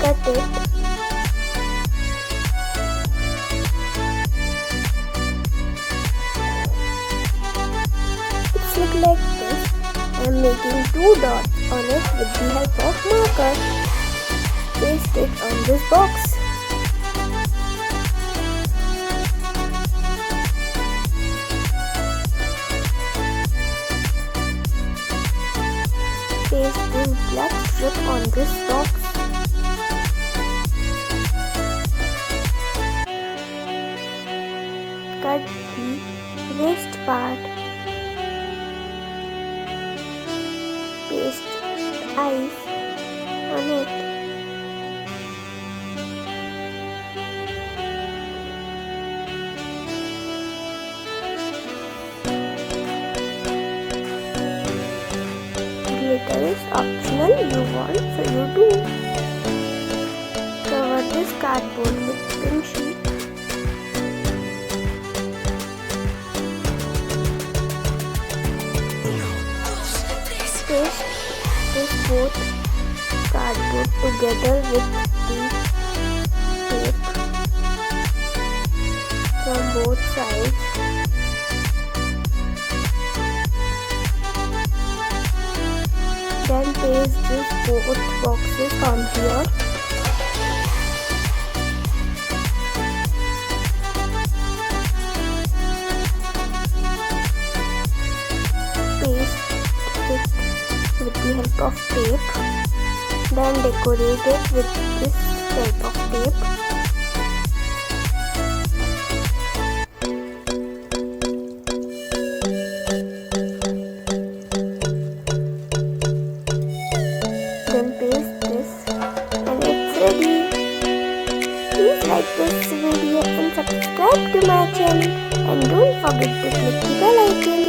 cut it. It's look like this. I'm making 2 dots on it with the help of marker. Paste it on this box. Paste this black strip on this box. Cut the waist part. Paste eyes on it. Glitter is optional, you want, so you do. Cover this cardboard with thin sheet. Paste this both cardboard together with the tape from both sides. Then paste these both boxes on here. Paste it with the help of tape. Then decorate it with this type of tape. Then paste this and it's ready. Please like this video and subscribe to my channel and don't forget to click the bell icon.